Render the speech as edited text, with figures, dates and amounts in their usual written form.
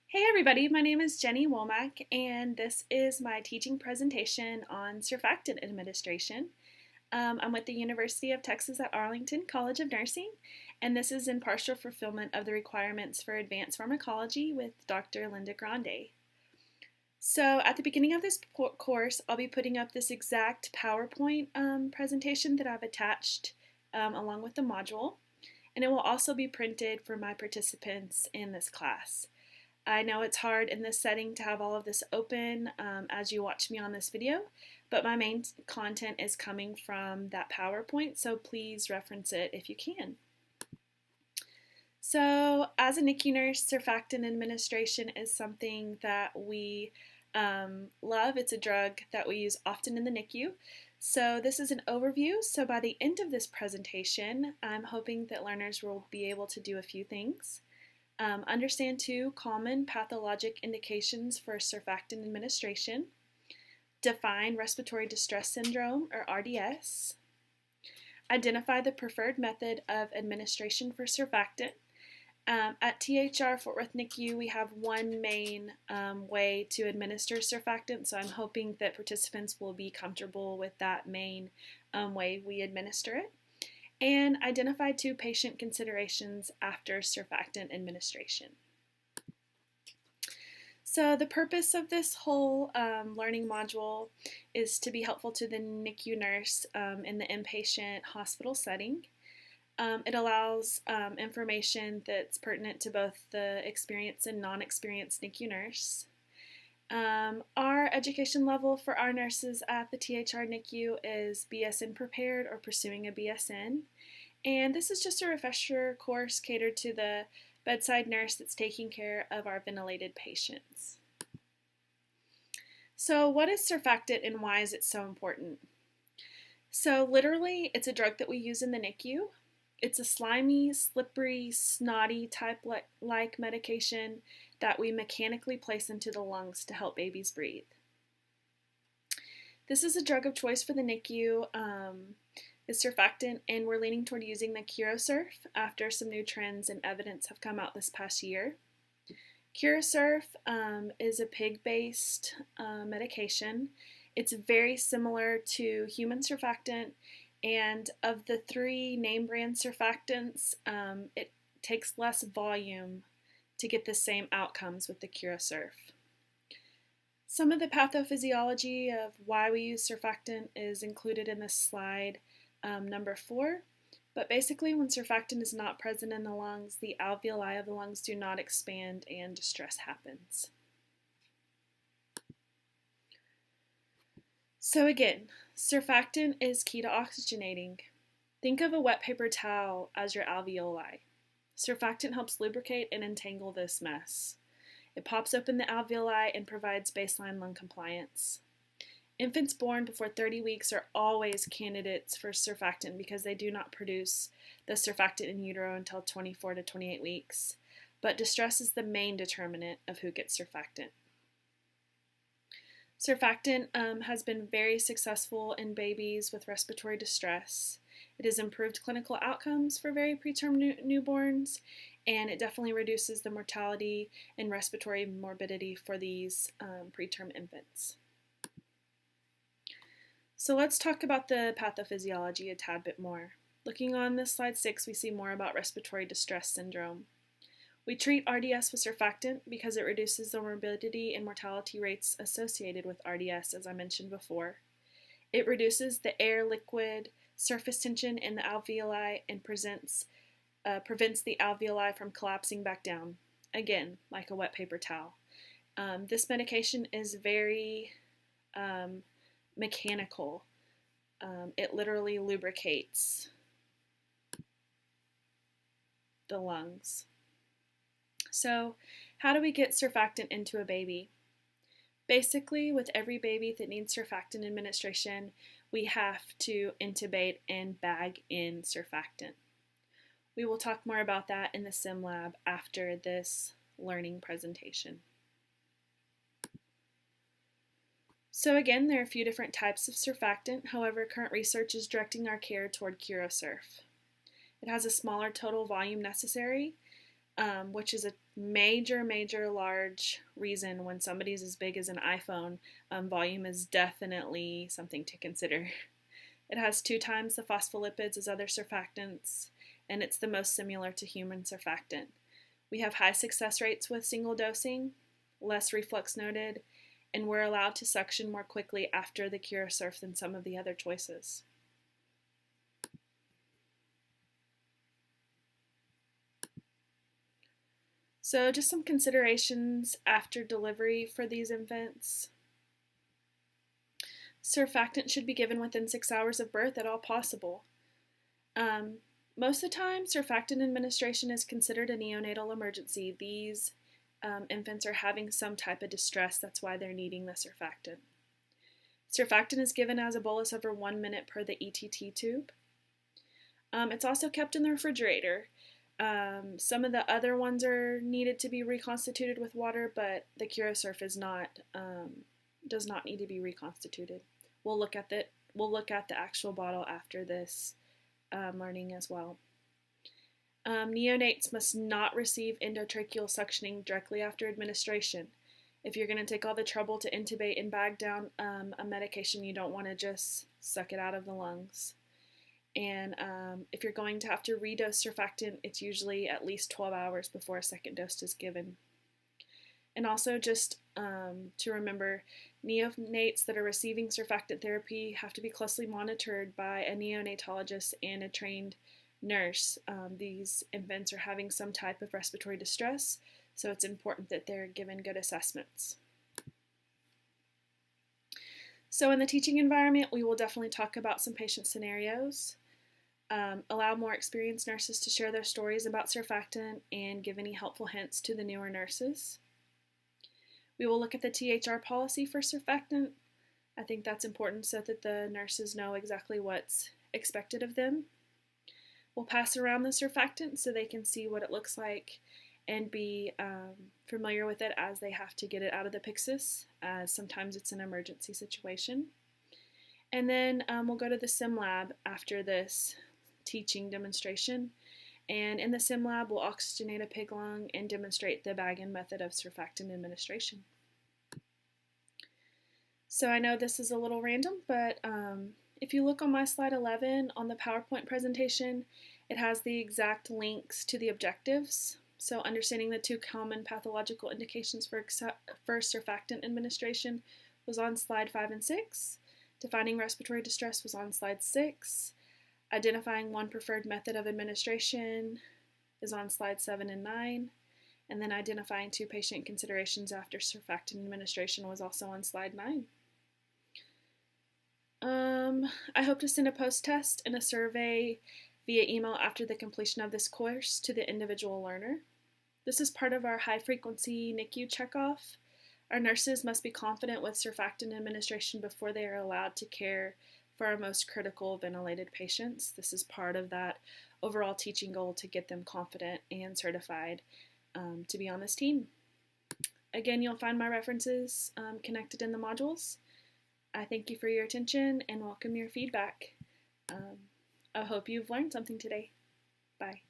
Hey everybody, my name is Jenny Womack, and this is my teaching presentation on surfactant administration. I'm with the University of Texas at Arlington College of Nursing, and this is in partial fulfillment of the requirements for advanced pharmacology with Dr. Linda Grande. So at the beginning of this course, I'll be putting up this exact PowerPoint presentation that I've attached along with the module, and it will also be printed for my participants in this class. I know it's hard in this setting to have all of this open as you watch me on this video, but my main content is coming from that PowerPoint, so please reference it if you can. So as a NICU nurse, surfactant administration is something that we love. It's a drug that we use often in the NICU. So this is an overview. So by the end of this presentation, I'm hoping that learners will be able to do a few things. Understand 2 common pathologic indications for surfactant administration. Define respiratory distress syndrome, or RDS. Identify the preferred method of administration for surfactant. At THR Fort Worth NICU, we have one main way to administer surfactant, so I'm hoping that participants will be comfortable with that main way we administer it. And identify 2 patient considerations after surfactant administration. So the purpose of this whole learning module is to be helpful to the NICU nurse in the inpatient hospital setting. It allows information that's pertinent to both the experienced and non-experienced NICU nurse. Our education level for our nurses at the THR NICU is BSN prepared or pursuing a BSN. And this is just a refresher course catered to the bedside nurse that's taking care of our ventilated patients. So what is surfactant and why is it so important? So literally, it's a drug that we use in the NICU. It's a slimy, slippery, snotty type-like medication that we mechanically place into the lungs to help babies breathe. This is a drug of choice for the NICU, is surfactant, and we're leaning toward using the CuraSurf after some new trends and evidence have come out this past year. CuraSurf is a pig-based medication. It's very similar to human surfactant, and of the 3 name brand surfactants, it takes less volume to get the same outcomes with the CuraSurf. Some of the pathophysiology of why we use surfactant is included in this slide, number 4. But basically, when surfactant is not present in the lungs, the alveoli of the lungs do not expand and distress happens. So again, surfactant is key to oxygenating. Think of a wet paper towel as your alveoli. Surfactant helps lubricate and entangle this mess. It pops open the alveoli and provides baseline lung compliance. Infants born before 30 weeks are always candidates for surfactant because they do not produce the surfactant in utero until 24 to 28 weeks, but distress is the main determinant of who gets surfactant. Surfactant has been very successful in babies with respiratory distress. It has improved clinical outcomes for very preterm newborns, and it definitely reduces the mortality and respiratory morbidity for these preterm infants. So let's talk about the pathophysiology a tad bit more. Looking on this slide 6, we see more about respiratory distress syndrome. We treat RDS with surfactant because it reduces the morbidity and mortality rates associated with RDS, as I mentioned before. It reduces the air-liquid surface tension in the alveoli and prevents the alveoli from collapsing back down, again, like a wet paper towel. This medication is very mechanical. It literally lubricates the lungs. So how do we get surfactant into a baby? Basically, with every baby that needs surfactant administration, we have to intubate and bag in surfactant. We will talk more about that in the sim lab after this learning presentation. So again, there are a few different types of surfactant. However, current research is directing our care toward CuraSurf. It has a smaller total volume necessary. which is a major large reason when somebody's as big as an iPhone, volume is definitely something to consider. It has 2 times the phospholipids as other surfactants, and it's the most similar to human surfactant. We have high success rates with single dosing, less reflux noted, and we're allowed to suction more quickly after the CuraSurf than some of the other choices. So just some considerations after delivery for these infants. Surfactant should be given within 6 hours of birth at all possible. Most of the time, surfactant administration is considered a neonatal emergency. These infants are having some type of distress, that's why they're needing the surfactant. Surfactant is given as a bolus over 1 minute per the ETT tube. It's also kept in the refrigerator. Some of the other ones are needed to be reconstituted with water, but the CuraSurf does not need to be reconstituted. We'll look at the actual bottle after this learning as well. Neonates must not receive endotracheal suctioning directly after administration. If you're going to take all the trouble to intubate and bag down a medication, you don't want to just suck it out of the lungs. And if you're going to have to redose surfactant, it's usually at least 12 hours before a second dose is given. And also just to remember, neonates that are receiving surfactant therapy have to be closely monitored by a neonatologist and a trained nurse. These infants are having some type of respiratory distress, so it's important that they're given good assessments. So in the teaching environment, we will definitely talk about some patient scenarios. Allow more experienced nurses to share their stories about surfactant and give any helpful hints to the newer nurses. We will look at the THR policy for surfactant. I think that's important so that the nurses know exactly what's expected of them. We'll pass around the surfactant so they can see what it looks like and be familiar with it as they have to get it out of the Pyxis, as sometimes it's an emergency situation. And then we'll go to the sim lab after this teaching demonstration. And in the sim lab, we'll oxygenate a pig lung and demonstrate the bag-in method of surfactant administration. So I know this is a little random, but if you look on my slide 11 on the PowerPoint presentation, it has the exact links to the objectives. So understanding the 2 common pathological indications for surfactant administration was on slide 5 and 6. Defining respiratory distress was on slide 6. Identifying one preferred method of administration is on slide 7 and 9. And then identifying 2 patient considerations after surfactant administration was also on slide 9. I hope to send a post-test and a survey via email after the completion of this course to the individual learner. This is part of our high-frequency NICU checkoff. Our nurses must be confident with surfactant administration before they are allowed to care for our most critical ventilated patients. This is part of that overall teaching goal to get them confident and certified to be on this team. Again, you'll find my references connected in the modules. I thank you for your attention and welcome your feedback. I hope you've learned something today. Bye.